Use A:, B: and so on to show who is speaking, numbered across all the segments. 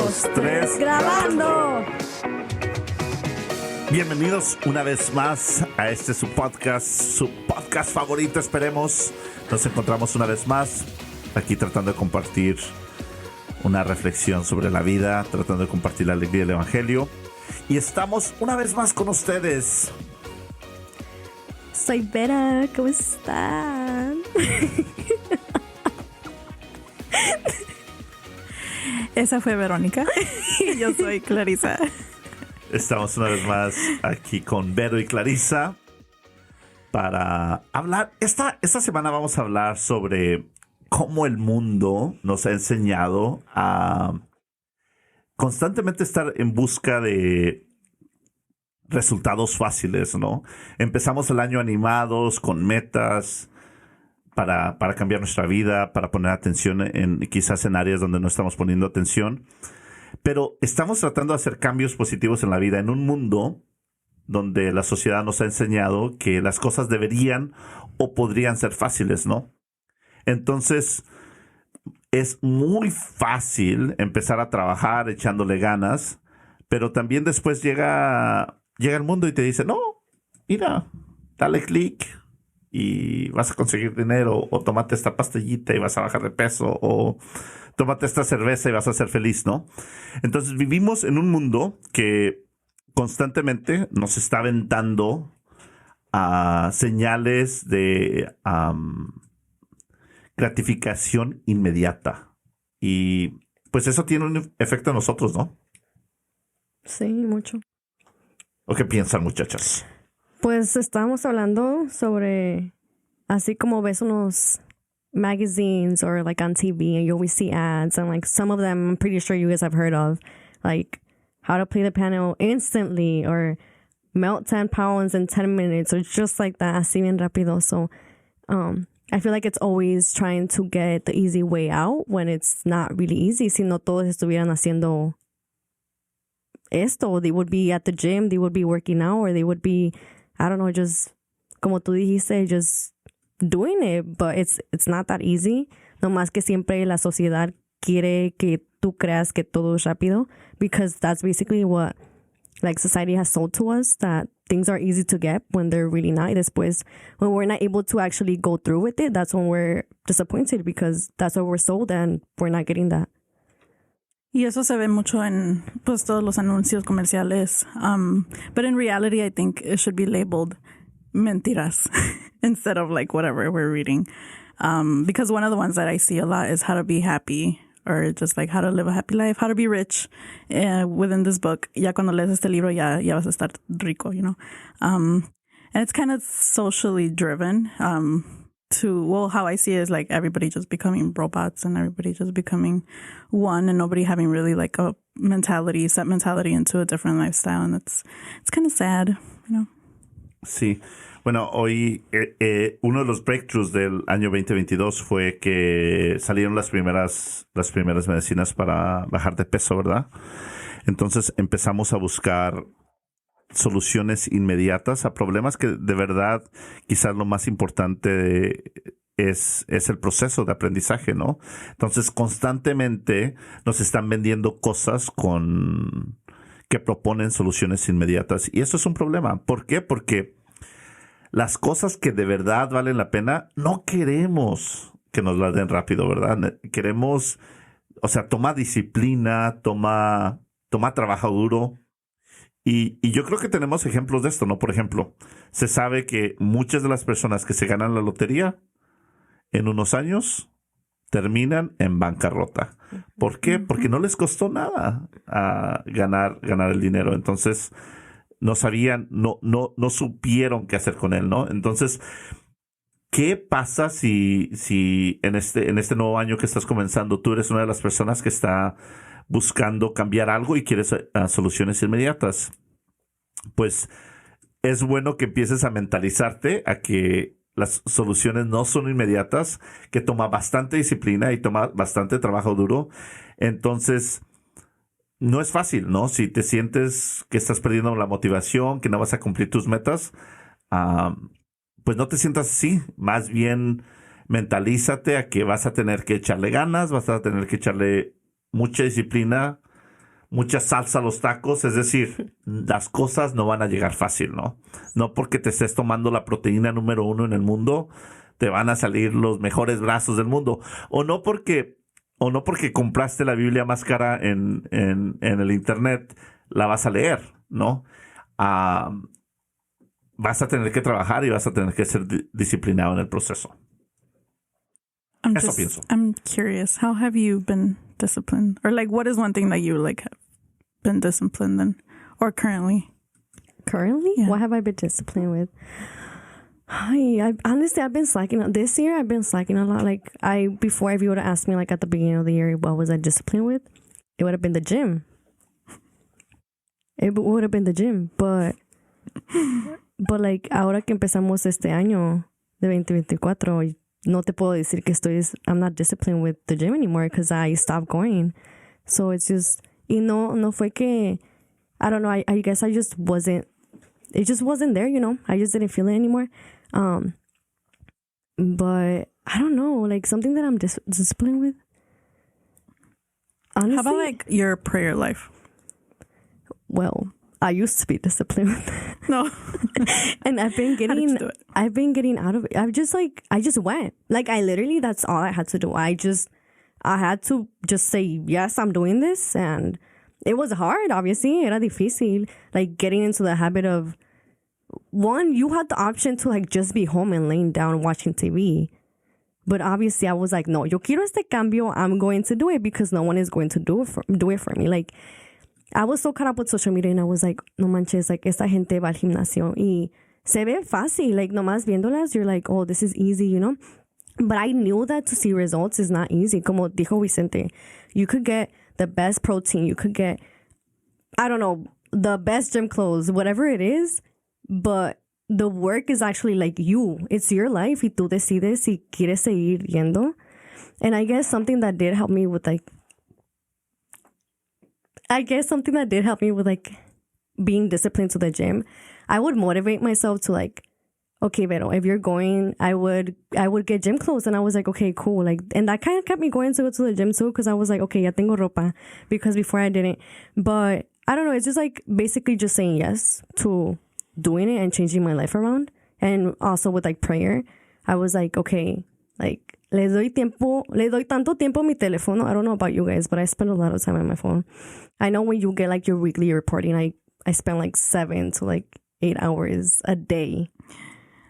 A: dos, tres,
B: ¡grabando!
A: Bienvenidos una vez más a su podcast favorito, esperemos. Nos encontramos una vez más aquí tratando de compartir una reflexión sobre la vida, tratando de compartir la alegría del Evangelio. Y estamos una vez más con ustedes.
B: Soy Vera, ¿cómo están?
C: Esa fue Verónica y yo soy Clarisa.
A: Estamos una vez más aquí con Vero y Clarisa para hablar. Esta semana vamos a hablar sobre cómo el mundo nos ha enseñado a constantemente estar en busca de resultados fáciles, ¿no? Empezamos el año animados, con metas para cambiar nuestra vida, para poner atención quizás en áreas donde no estamos poniendo atención. Pero estamos tratando de hacer cambios positivos en la vida en un mundo donde la sociedad nos ha enseñado que las cosas deberían o podrían ser fáciles, ¿no? Entonces, es muy fácil empezar a trabajar echándole ganas, pero también después llega el mundo y te dice, no, mira, dale clic y vas a conseguir dinero, o tómate esta pastillita y vas a bajar de peso, o tómate esta cerveza y vas a ser feliz, ¿no? Entonces vivimos en un mundo que constantemente nos está aventando a señales de gratificación inmediata. Y pues eso tiene un efecto en nosotros, ¿no?
B: Sí, mucho.
A: ¿O qué piensan, muchachas?
B: Pues estábamos hablando sobre, así como ves unos magazines or like on TV and you always see ads, and like some of them I'm pretty sure you guys have heard of, like how to play the piano instantly or melt 10 pounds in 10 minutes or just like that, así bien rápido. So I feel like it's always trying to get the easy way out when it's not really easy. Si no todos estuvieran haciendo esto, they would be at the gym, they would be working out, or they would be, I don't know, just como tú dijiste, just doing it, but it's not that easy. No más que siempre la sociedad quiere que tú creas que todo es rápido, because that's basically what like society has sold to us, that things are easy to get when they're really not. Después, when we're not able to actually go through with it, that's when we're disappointed, because that's what we're sold and we're not getting that.
C: Y eso se ve mucho en pues todos los anuncios comerciales. But in reality, I think it should be labeled mentiras instead of like whatever we're reading. Because one of the ones that I see a lot is how to be happy, or just like how to live a happy life, how to be rich within this book. Ya cuando lees este libro ya vas a estar rico, you know. And it's kind of socially driven. How I see it is like everybody just becoming robots and everybody just becoming one, and nobody having really like a set mentality into a different lifestyle. And it's kind of sad, you know.
A: Sí. Bueno, hoy uno de los breakthroughs del año 2022 fue que salieron las primeras medicinas para bajar de peso, ¿verdad? Entonces empezamos a buscar soluciones inmediatas a problemas que de verdad quizás lo más importante es el proceso de aprendizaje, ¿no? Entonces constantemente nos están vendiendo cosas que proponen soluciones inmediatas, y eso es un problema. ¿Por qué? Porque las cosas que de verdad valen la pena no queremos que nos las den rápido, ¿verdad? Queremos, o sea, toma disciplina, toma trabajo duro. Y yo creo que tenemos ejemplos de esto, ¿no? Por ejemplo, se sabe que muchas de las personas que se ganan la lotería en unos años terminan en bancarrota. ¿Por qué? Porque no les costó nada ganar el dinero. Entonces, no sabían, no supieron qué hacer con él, ¿no? Entonces, ¿qué pasa si en este nuevo año que estás comenzando, tú eres una de las personas que está buscando cambiar algo y quieres soluciones inmediatas? Pues es bueno que empieces a mentalizarte a que las soluciones no son inmediatas, que toma bastante disciplina y toma bastante trabajo duro. Entonces, no es fácil, ¿no? Si te sientes que estás perdiendo la motivación, que no vas a cumplir tus metas, pues no te sientas así. Más bien, mentalízate a que vas a tener que echarle ganas, vas a tener que echarle mucha disciplina mucha salsa a los tacos, es decir, las cosas no van a llegar fácil, ¿no? No porque te estés tomando la proteína número 1 en el mundo, te van a salir los mejores brazos del mundo. O no porque compraste la Biblia más cara en el internet, la vas a leer, ¿no? Vas a tener que trabajar y vas a tener que ser disciplinado en el proceso. Eso pienso.
C: I'm curious. How have you been disciplined? Or like, what is one thing that you like have been disciplined in? Or currently?
B: Currently? Yeah. What have I been disciplined with? Honestly, I've been slacking. This year, I've been slacking a lot. Like, before, if you would have asked me, like, at the beginning of the year, what was I disciplined with? It would have been the gym. It would have been the gym. But like, ahora que empezamos este año de 2024, no te puedo decir que I'm not disciplined with the gym anymore because I stopped going. So it's just, y no fue que, I don't know, I guess I just wasn't, it just wasn't there, you know? I just didn't feel it anymore. But I don't know, like something that I'm disciplined with. Honestly,
C: how about like your prayer life?
B: Well, I used to be disciplined with that.
C: No.
B: And I've been getting out of it. I just went. Like I literally, that's all I had to do. I had to just say, yes, I'm doing this. And it was hard, obviously. Era difícil. Like getting into the habit of, one, you had the option to like just be home and laying down watching TV. But obviously I was like, no, yo quiero este cambio. I'm going to do it because no one is going to do it for me. Like, I was so caught up with social media and I was like, no manches, like, esta gente va al gimnasio y se ve fácil. Like, nomás viéndolas, you're like, oh, this is easy, you know? But I knew that to see results is not easy. Como dijo Vicente, you could get the best protein. You could get, I don't know, the best gym clothes, whatever it is. But the work is actually like you. It's your life. Y tú decides si quieres seguir yendo. And I guess something that did help me with like being disciplined to the gym, I would motivate myself to like, okay, Vero, if you're going, I would get gym clothes. And I was like, okay, cool. Like, and that kind of kept me going to go to the gym too. Cause I was like, okay, ya tengo ropa, because before I didn't. But I don't know. It's just like basically just saying yes to doing it and changing my life around. And also with like prayer, I was like, okay, like, le doy tanto tiempo a mi teléfono. I don't know about you guys, but I spend a lot of time on my phone. I know when you get like your weekly reporting, I spend like 7 to like 8 hours a day.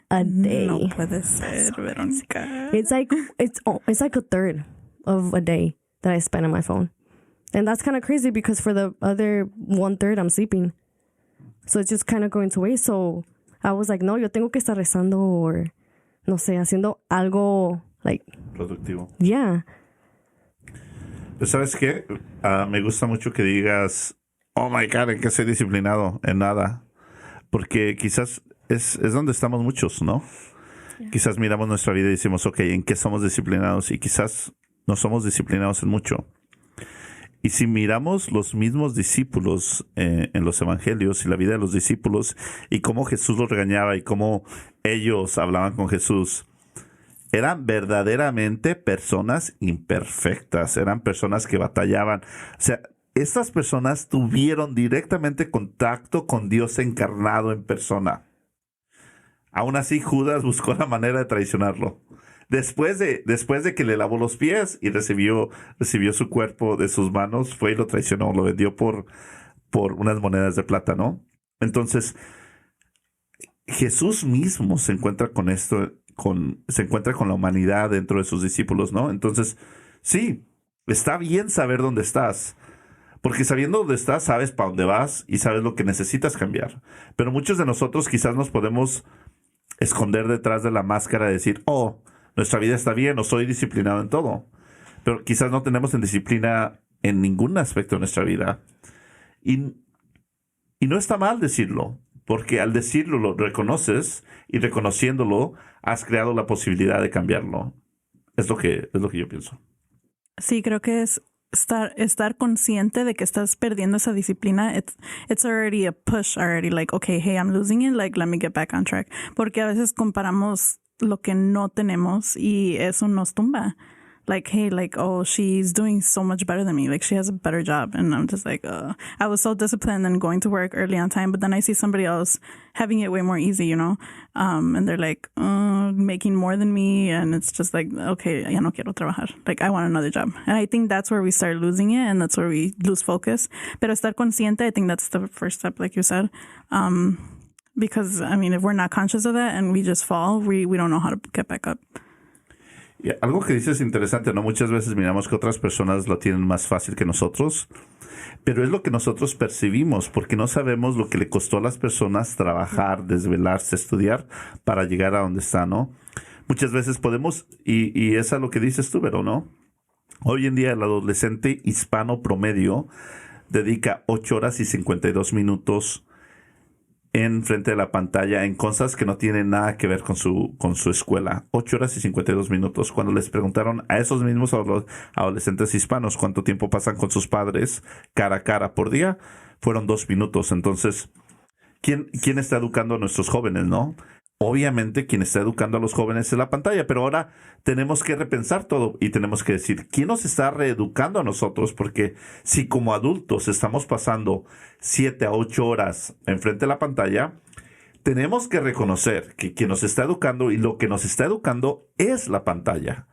C: No puede ser, Verónica.
B: It's like a third of a day that I spend on my phone. And that's kind of crazy because for the other 1/3 I'm sleeping. So it's just kind of going to waste. So I was like, no, yo tengo que estar rezando or no sé, haciendo algo like
A: productivo.
B: Yeah.
A: Pues, ¿sabes qué? Me gusta mucho que digas, oh my God, ¿en qué soy disciplinado? En nada. Porque quizás es donde estamos muchos, ¿no? Yeah. Quizás miramos nuestra vida y decimos, ok, ¿en qué somos disciplinados? Y quizás no somos disciplinados en mucho. Y si miramos los mismos discípulos en los evangelios y la vida de los discípulos y cómo Jesús los regañaba y cómo ellos hablaban con Jesús, eran verdaderamente personas imperfectas, eran personas que batallaban. O sea, estas personas tuvieron directamente contacto con Dios encarnado en persona. Aún así, Judas buscó la manera de traicionarlo. Después de que le lavó los pies y recibió su cuerpo de sus manos, fue y lo traicionó, lo vendió por unas monedas de plata, ¿no? Entonces, Jesús mismo se encuentra con esto, se encuentra con la humanidad dentro de sus discípulos, ¿no? Entonces, sí, está bien saber dónde estás, porque sabiendo dónde estás, sabes para dónde vas y sabes lo que necesitas cambiar. Pero muchos de nosotros quizás nos podemos esconder detrás de la máscara de decir, oh, nuestra vida está bien o soy disciplinado en todo. Pero quizás no tenemos en disciplina en ningún aspecto de nuestra vida. Y no está mal decirlo, porque al decirlo lo reconoces y reconociéndolo has creado la posibilidad de cambiarlo. Es lo que yo pienso.
C: Sí, creo que es estar consciente de que estás perdiendo esa disciplina. It's already a push already, like, okay, hey, I'm losing it, like, let me get back on track. Porque a veces comparamos lo que no tenemos y eso nos tumba. like, hey, like, oh, she's doing so much better than me. Like, she has a better job. And I'm just like, I was so disciplined and going to work early on time, but then I see somebody else having it way more easy, and they're like, making more than me. And it's just like, okay, ya no quiero trabajar. Like, I want another job. And I think that's where we start losing it, and that's where we lose focus. Pero estar consciente, I think that's the first step, like you said. Because, I mean, if we're not conscious of that and we just fall, we don't know how to get back up.
A: Y algo que dices es interesante, ¿no? Muchas veces miramos que otras personas lo tienen más fácil que nosotros, pero es lo que nosotros percibimos, porque no sabemos lo que le costó a las personas trabajar, desvelarse, estudiar para llegar a donde está, ¿no? Muchas veces podemos, y es a lo que dices tú, pero ¿no? Hoy en día el adolescente hispano promedio dedica 8 horas y 52 minutos en frente de la pantalla en cosas que no tienen nada que ver con su escuela. 8 horas y 52 minutos. Cuando les preguntaron a esos mismos adolescentes hispanos cuánto tiempo pasan con sus padres cara a cara por día, fueron 2 minutos. Entonces, ¿quién está educando a nuestros jóvenes, no? Obviamente quien está educando a los jóvenes es la pantalla, pero ahora tenemos que repensar todo y tenemos que decir, ¿quién nos está reeducando a nosotros? Porque si como adultos estamos pasando 7 a 8 horas enfrente de la pantalla, tenemos que reconocer que quien nos está educando y lo que nos está educando es la pantalla.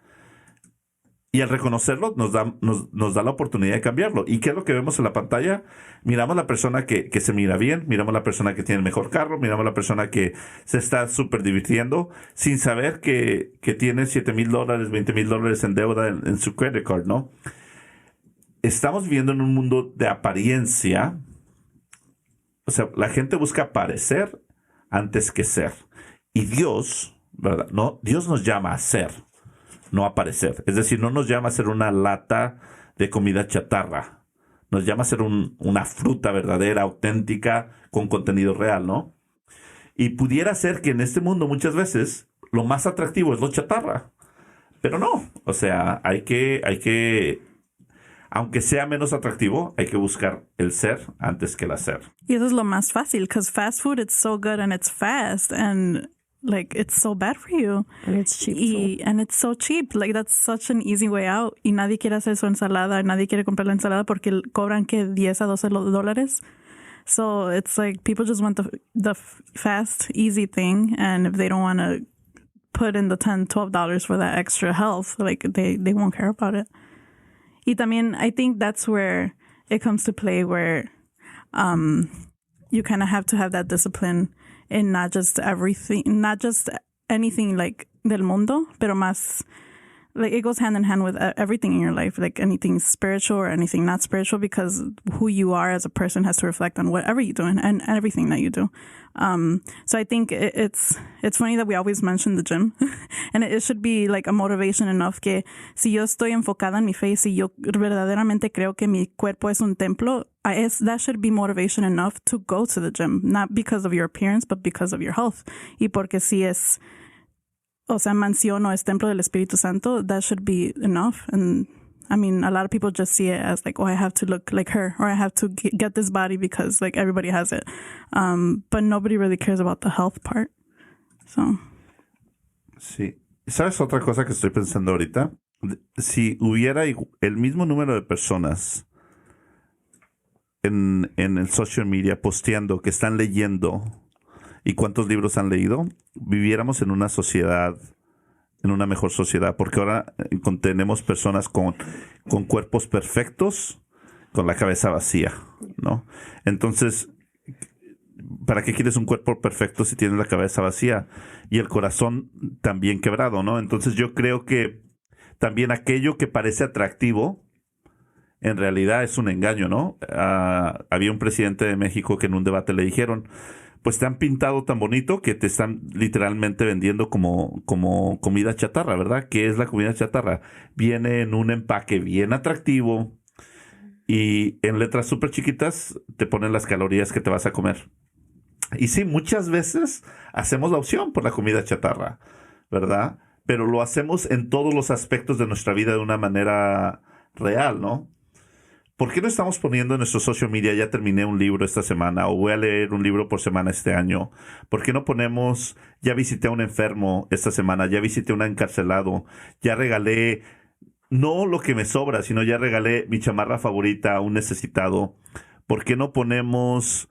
A: Y al reconocerlo nos da la oportunidad de cambiarlo. ¿Y qué es lo que vemos en la pantalla? Miramos la persona que se mira bien, miramos la persona que tiene el mejor carro, miramos la persona que se está súper divirtiendo, sin saber que tiene $7,000, $20,000 en deuda en su credit card, ¿no? Estamos viviendo en un mundo de apariencia. O sea, la gente busca parecer antes que ser. Y Dios, ¿verdad? No, Dios nos llama a ser, no a parecer. Es decir, no nos llama a ser una lata de comida chatarra. Nos llama a ser una fruta verdadera, auténtica, con contenido real, ¿no? Y pudiera ser que en este mundo muchas veces lo más atractivo es lo chatarra. Pero no. O sea, hay que aunque sea menos atractivo, hay que buscar el ser antes que el hacer.
C: Y eso es lo más fácil, because fast food, it's so good and it's fast and like it's so bad for you.
B: And it's cheap.
C: And it's so cheap. Like that's such an easy way out. Y nadie quiere hacer su ensalada, nadie quiere comprar la ensalada porque cobran que $10 a $12. So it's like people just want the fast, easy thing, and if they don't want to put in the $10, $12 for that extra health, like they won't care about it. Y también, I think that's where it comes to play, where you kind of have to have that discipline in not just anything like del mundo, pero más, like it goes hand in hand with everything in your life, like anything spiritual or anything not spiritual, because who you are as a person has to reflect on whatever you do and everything that you do. So I think it's funny that we always mention the gym and it should be like a motivation enough que si yo estoy enfocada en mi fe, si yo verdaderamente creo que mi cuerpo es un templo, that should be motivation enough to go to the gym, not because of your appearance, but because of your health. Y porque si es, o sea, mansión o es templo del Espíritu Santo, that should be enough. And I mean, a lot of people just see it as like, oh, I have to look like her, or I have to get this body because like everybody has it. But nobody really cares about the health part. So.
A: Sí. ¿Sabes otra cosa que estoy pensando ahorita? Si hubiera el mismo número de personas en el social media posteando que están leyendo y cuántos libros han leído, viviéramos en una sociedad, en una mejor sociedad, porque ahora tenemos personas con cuerpos perfectos, con la cabeza vacía, ¿no? Entonces, ¿para qué quieres un cuerpo perfecto si tienes la cabeza vacía y el corazón también quebrado, ¿no? Entonces yo creo que también aquello que parece atractivo, en realidad es un engaño, ¿no? Había un presidente de México que en un debate le dijeron, pues te han pintado tan bonito que te están literalmente vendiendo como comida chatarra, ¿verdad? ¿Qué es la comida chatarra? Viene en un empaque bien atractivo y en letras súper chiquitas te ponen las calorías que te vas a comer. Y sí, muchas veces hacemos la opción por la comida chatarra, ¿verdad? Pero lo hacemos en todos los aspectos de nuestra vida de una manera real, ¿no? ¿Por qué no estamos poniendo en nuestro social media, ya terminé un libro esta semana o voy a leer un libro por semana este año? ¿Por qué no ponemos, ya visité a un enfermo esta semana, ya visité a un encarcelado, ya regalé no lo que me sobra, sino ya regalé mi chamarra favorita a un necesitado. ¿Por qué no ponemos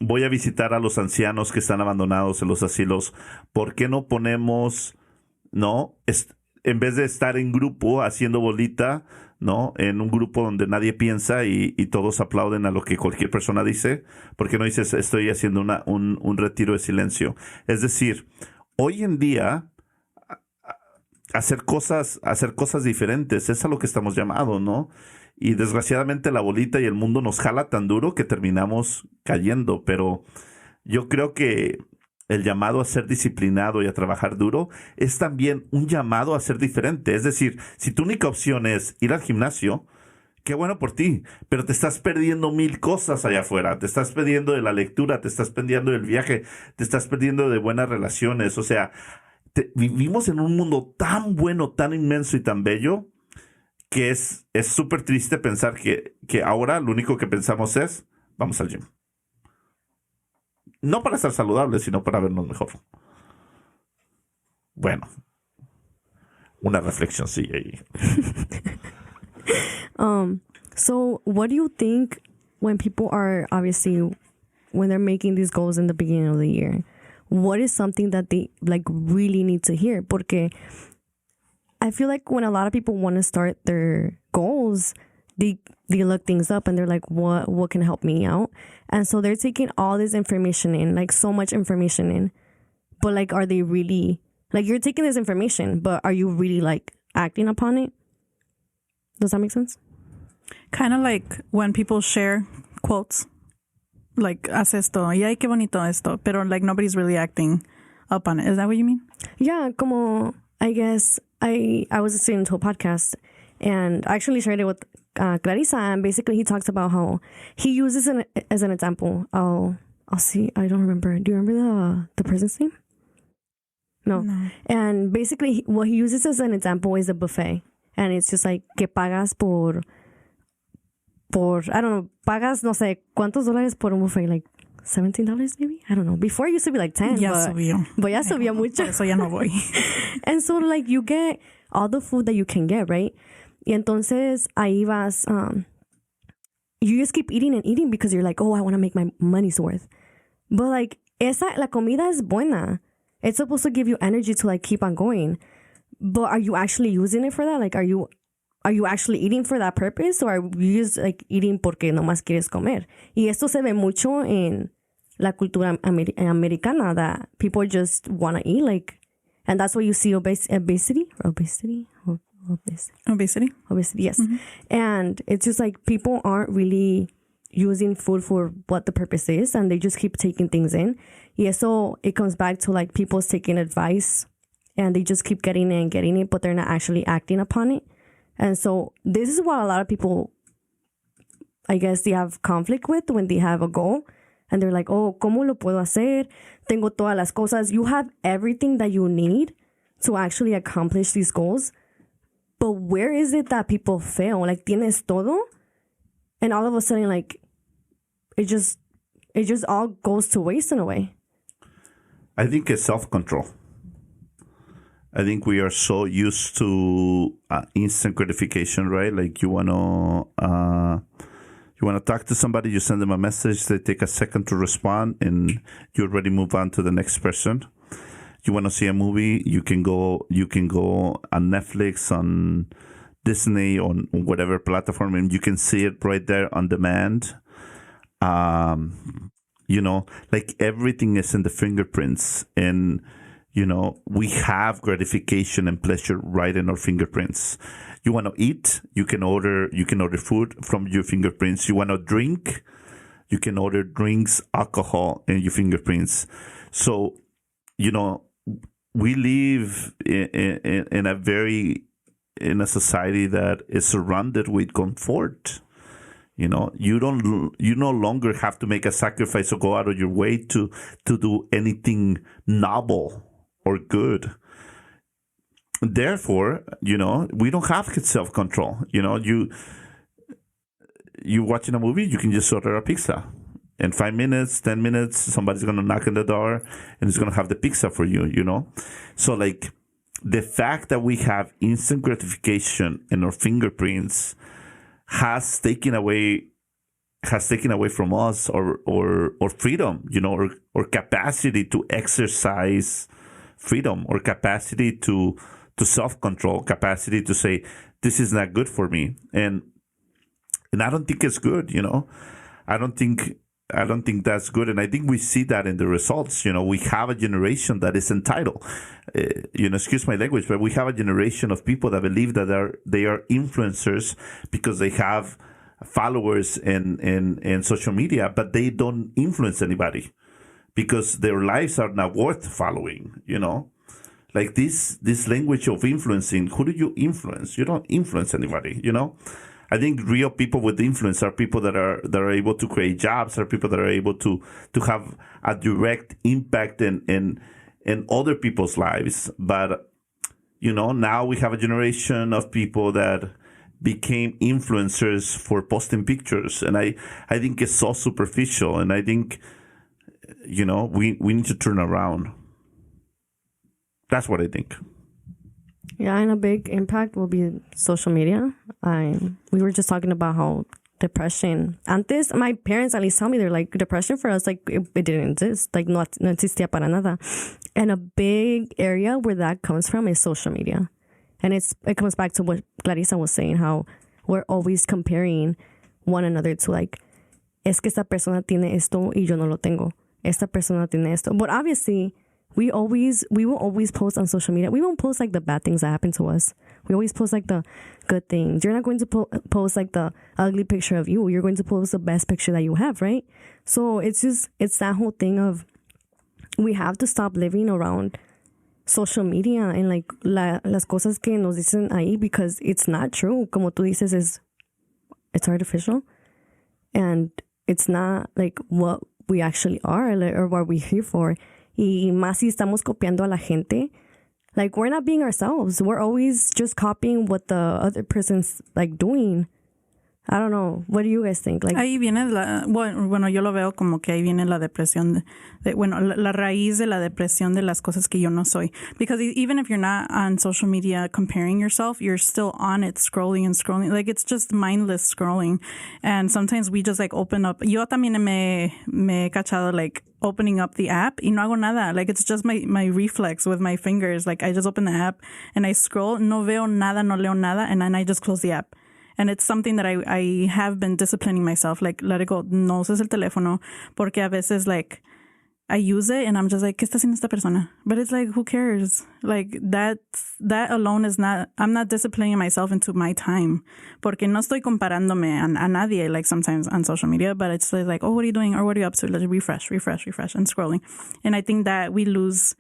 A: voy a visitar a los ancianos que están abandonados en los asilos? ¿Por qué no ponemos, no? En vez de estar en grupo haciendo bolita, ¿no? En un grupo donde nadie piensa y todos aplauden a lo que cualquier persona dice, ¿por qué no dices estoy haciendo un retiro de silencio? Es decir, hoy en día hacer cosas diferentes es a lo que estamos llamados, ¿no? Y desgraciadamente la bolita y el mundo nos jala tan duro que terminamos cayendo, pero yo creo que el llamado a ser disciplinado y a trabajar duro es también un llamado a ser diferente. Es decir, si tu única opción es ir al gimnasio, qué bueno por ti, pero te estás perdiendo 1000 cosas allá afuera. Te estás perdiendo de la lectura, te estás perdiendo del viaje, te estás perdiendo de buenas relaciones. O sea, vivimos en un mundo tan bueno, tan inmenso y tan bello que es súper triste pensar que ahora lo único que pensamos es vamos al gym. No para estar saludables, sino para vernos mejor. Bueno, una reflexión sigue ahí.
B: So what do you think when people are obviously when they're making these goals in the beginning of the year? What is something that they like really need to hear? Porque I feel like when a lot of people want to start their goals, they look things up and they're like, what can help me out? And so they're taking all this information in, like so much information in. But like, are they really, like you're taking this information, but are you really like acting upon it? Does that make sense?
C: Kind of like when people share quotes, like, haz esto, y ay, qué bonito esto, pero like nobody's really acting up on it. Is that what you mean?
B: Yeah, como, I guess, I was listening to a podcast and I actually shared it with Clarissa, and basically he talks about how he uses as an example. I'll see. I don't remember. Do you remember the person's name? No. And basically what he uses as an example is a buffet, and it's just like que pagas por I don't know, pagas no sé cuántos dólares por un buffet, like $17 maybe? I don't know. Before it used to be like 10.
C: Ya subió.
B: But ya subió mucho.
C: Por eso ya no voy.
B: And so like you get all the food that you can get, right? Y entonces ahí vas, you just keep eating and eating because you're like, oh, I want to make my money's worth. But like, la comida es buena. It's supposed to give you energy to like keep on going. But are you actually using it for that? Like, are you actually eating for that purpose? Or are you just like eating porque nomás quieres comer? Y esto se ve mucho en la cultura americana, that people just want to eat, like, and that's why you see obesity, yes. Mm-hmm. And it's just like people aren't really using food for what the purpose is, and they just keep taking things in. Yeah, so it comes back to like people's taking advice and they just keep getting it, but they're not actually acting upon it. And so this is what a lot of people, I guess, they have conflict with when they have a goal. And they're like, oh, ¿cómo lo puedo hacer? Tengo todas las cosas. You have everything that you need to actually accomplish these goals. But where is it that people fail? Like, tienes todo, and all of a sudden, like, it just all goes to waste in a way.
A: I think it's self-control. I think we are so used to instant gratification, right? Like, you wanna talk to somebody, you send them a message, they take a second to respond, and you already move on to the next person. You want to see a movie, you can go on Netflix, on Disney, on whatever platform, and you can see it right there on demand. Like everything is in the fingerprints, and we have gratification and pleasure right in our fingerprints. You want to eat, you can order food from your fingerprints. You want to drink, you can order drinks, alcohol in your fingerprints. So, we live in a society that is surrounded with comfort. You no longer have to make a sacrifice or go out of your way to do anything novel or good. Therefore, we don't have self-control. You watching a movie, you can just order a pizza. In 5 minutes, 10 minutes, somebody's going to knock on the door and is going to have the pizza for you, So like, the fact that we have instant gratification in our fingerprints has taken away from us or freedom, or capacity to exercise freedom, or capacity to self-control, capacity to say, this is not good for me. And I don't think it's good, I don't think that's good. And I think we see that in the results. We have a generation that is entitled, excuse my language, but we have a generation of people that believe that they are influencers because they have followers in social media, but they don't influence anybody because their lives are not worth following, like this language of influencing. Who do you influence? You don't influence anybody, I think real people with influence are people that are able to create jobs, are people that are able to have a direct impact in other people's lives. But now we have a generation of people that became influencers for posting pictures, and I think it's so superficial, and I think we need to turn around. That's what I think.
B: Yeah, and a big impact will be social media. We were just talking about how depression. Antes, my parents at least tell me, they're like, depression for us, like, it didn't exist. Like, no existía para nada. And a big area where that comes from is social media. And it comes back to what Clarissa was saying, how we're always comparing one another to, like, es que esta persona tiene esto y yo no lo tengo. Esta persona tiene esto. But obviously, we will always post on social media. We won't post like the bad things that happen to us. We always post like the good things. You're not going to post like the ugly picture of you. You're going to post the best picture that you have, right? So it's that whole thing of we have to stop living around social media and like las cosas que nos dicen ahí, because it's not true. Como tú dices, it's artificial, and it's not like what we actually are, like, or what we're here for. Y más si estamos copiando a la gente, like, we're not being ourselves. We're always just copying what the other person's like doing. I don't know. What do you guys think? Like,
C: ahí viene bueno, yo lo veo como que ahí viene la depresión la raíz de la depresión de las cosas que yo no soy. Because even if you're not on social media comparing yourself, you're still on it scrolling and scrolling. Like, it's just mindless scrolling. And sometimes we just like open up. Yo también me he cachado like opening up the app y no hago nada. Like, it's just my reflex with my fingers. Like, I just open the app and I scroll. No veo nada, no leo nada. And then I just close the app. And it's something that I have been disciplining myself, like, let it go. No uses el teléfono, porque a veces, like, I use it and I'm just like, ¿qué está haciendo esta persona? But it's like, who cares? Like, that alone is not, I'm not disciplining myself into my time, porque no estoy comparándome a nadie, like, sometimes on social media, but it's like, oh, what are you doing? Or what are you up to? Let's refresh, and scrolling. And I think that we lose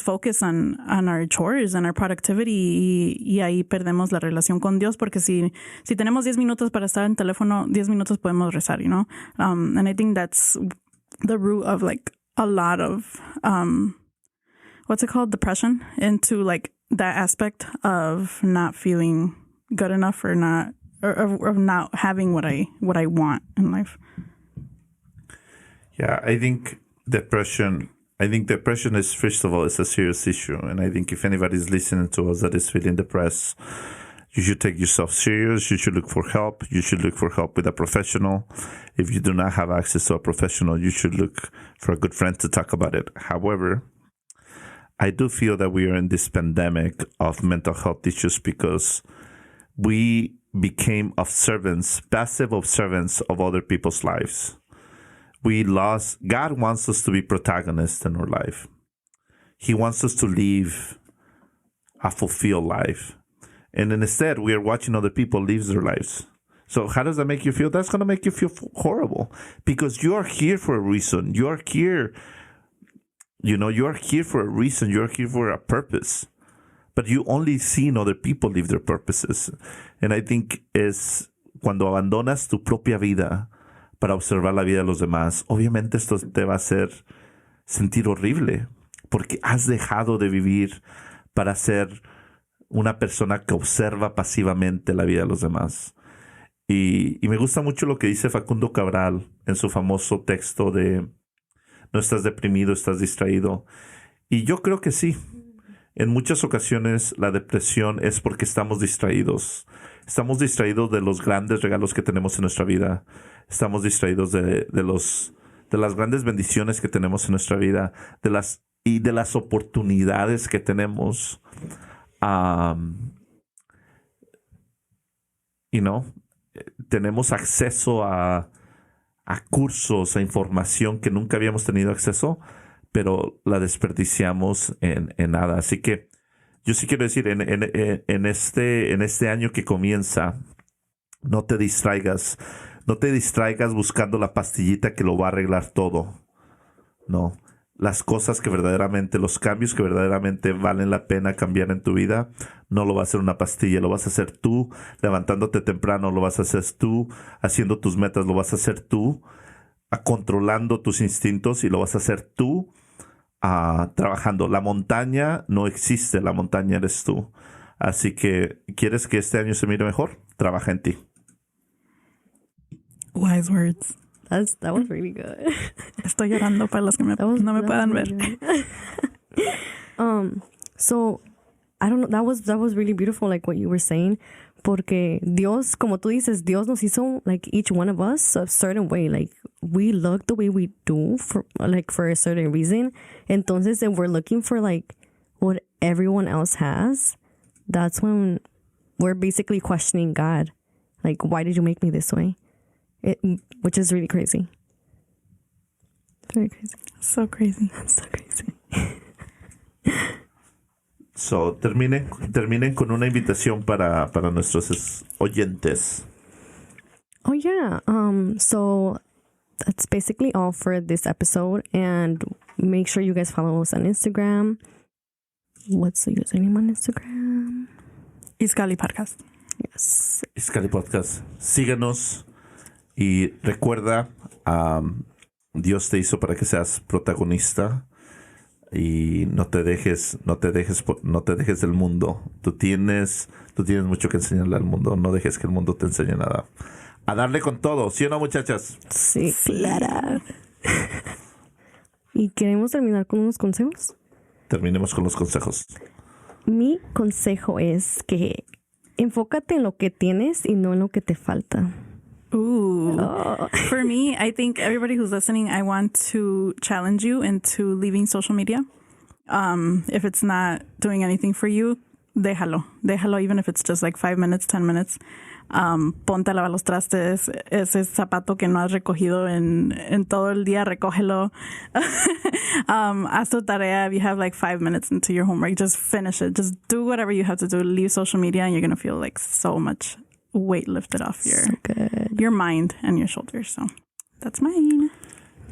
C: focus on our chores and our productivity, y ahí perdemos la relación con Dios, porque si tenemos 10 minutos para estar en teléfono, 10 minutos podemos rezar, and I think that's the root of like a lot of what's it called, depression, into like that aspect of not feeling good enough, or not not having what I want in life.
A: Yeah, I think depression is, first of all, it's a serious issue. And I think if anybody's listening to us that is feeling depressed, you should take yourself serious. You should look for help. You should look for help with a professional. If you do not have access to a professional, you should look for a good friend to talk about it. However, I do feel that we are in this pandemic of mental health issues because we became passive observants of other people's lives. God wants us to be protagonists in our life. He wants us to live a fulfilled life. And instead, we are watching other people live their lives. So how does that make you feel? That's going to make you feel horrible, because you are here for a reason. You are here, you are here for a reason. You are here for a purpose. But you only see other people live their purposes. And I think es cuando abandonas tu propia vida para observar la vida de los demás, obviamente esto te va a hacer sentir horrible, porque has dejado de vivir para ser una persona que observa pasivamente la vida de los demás. Y me gusta mucho lo que dice Facundo Cabral en su famoso texto de no estás deprimido, estás distraído. Y yo creo que sí. En muchas ocasiones la depresión es porque estamos distraídos. Estamos distraídos de los grandes regalos que tenemos en nuestra vida. Estamos distraídos de las grandes bendiciones que tenemos en nuestra vida, de las oportunidades que tenemos. Tenemos acceso a cursos, a información que nunca habíamos tenido acceso, pero la desperdiciamos en nada. Así que yo sí quiero decir, en este año que comienza, no te distraigas buscando la pastillita que lo va a arreglar todo. No, las cosas que verdaderamente, los cambios que verdaderamente valen la pena cambiar en tu vida, no lo va a hacer una pastilla, lo vas a hacer tú levantándote temprano, lo vas a hacer tú haciendo tus metas, lo vas a hacer tú controlando tus instintos y lo vas a hacer tú trabajando. La montaña no existe, la montaña eres tú. Así que, ¿quieres que este año se mire mejor? Trabaja en ti.
C: Wise words.
B: That was really good.
C: Estoy llorando para los que no me puedan ver.
B: So I don't know. That was really beautiful, like what you were saying. Porque Dios, como tú dices, Dios nos hizo, like each one of us, a certain way. Like we look the way we do for a certain reason. Entonces, if we're looking for like what everyone else has, that's when we're basically questioning God. Like, why did you make me this way? Which is really crazy. Very crazy.
C: So crazy.
B: So crazy.
A: So, terminen con una invitación para nuestros oyentes.
B: Oh, yeah. So that's basically all for this episode. And make sure you guys follow us on Instagram. What's the username on Instagram?
C: Iskali Podcast.
B: Yes.
A: Iskali Podcast. Síganos y recuerda, Dios te hizo para que seas protagonista. Y no te dejes del mundo. Tú tienes mucho que enseñarle al mundo. No dejes que el mundo te enseñe nada. A darle con todo, ¿sí o no, muchachas?
B: Sí, claro. ¿Y queremos terminar con unos consejos?
A: Terminemos con los consejos.
B: Mi consejo es que enfócate en lo que tienes y no en lo que te falta.
C: Ooh. Oh. For me, I think everybody who's listening, I want to challenge you into leaving social media. If it's not doing anything for you, déjalo, even if it's just like 5 minutes, 10 minutes. Ponte a lavar los trastes, ese zapato que no has recogido en todo el día, recógelo. Haz tu tarea. If you have like 5 minutes into your homework, just finish it. Just do whatever you have to do. Leave social media and you're going to feel like so much weight lifted off your mind and your shoulders. So that's mine.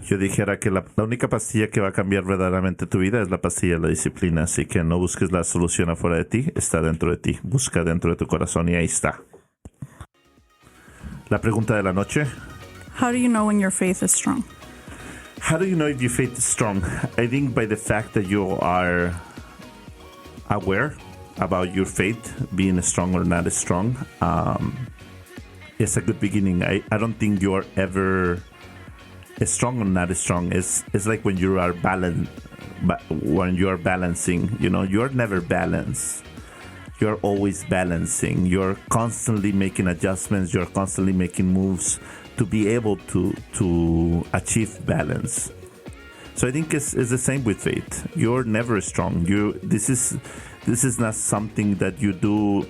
A: Yo dijera que la única pastilla que va a cambiar verdaderamente tu vida es la pastilla de la disciplina. Así que no busques la solución afuera de ti, está dentro de ti. Busca dentro de tu corazón y ahí está. La pregunta de la noche.
C: How do you know when your faith is strong?
A: How do you know if your faith is strong? I think by the fact that you are aware about your faith being strong or not strong, it's a good beginning. I don't think you are ever strong or not strong. It's like when you are balancing, you're never balanced. You're always balancing. You're constantly making adjustments. You're constantly making moves to be able to achieve balance. So I think it's the same with faith. You're never strong. This is not something that you do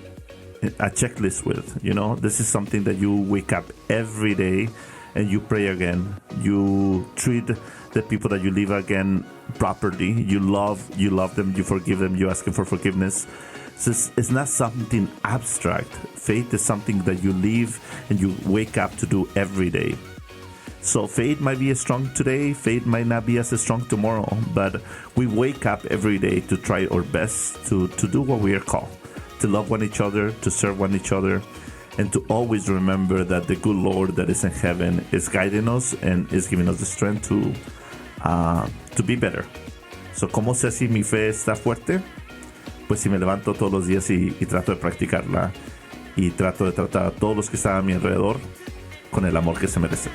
A: a checklist with. This is something that you wake up every day and you pray again. You treat the people that you live again properly. You love them. You forgive them. You ask them for forgiveness. So it's not something abstract. Faith is something that you live and you wake up to do every day. So faith might be as strong today, faith might not be as strong tomorrow, but we wake up every day to try our best to do what we are called, to love one each other, to serve one each other, and to always remember that the good Lord that is in heaven is guiding us and is giving us the strength to be better. So, ¿cómo sé si mi fe está fuerte? Pues si me levanto todos los días y trato de practicarla y trato de tratar a todos los que están a mi alrededor con el amor que se merecen.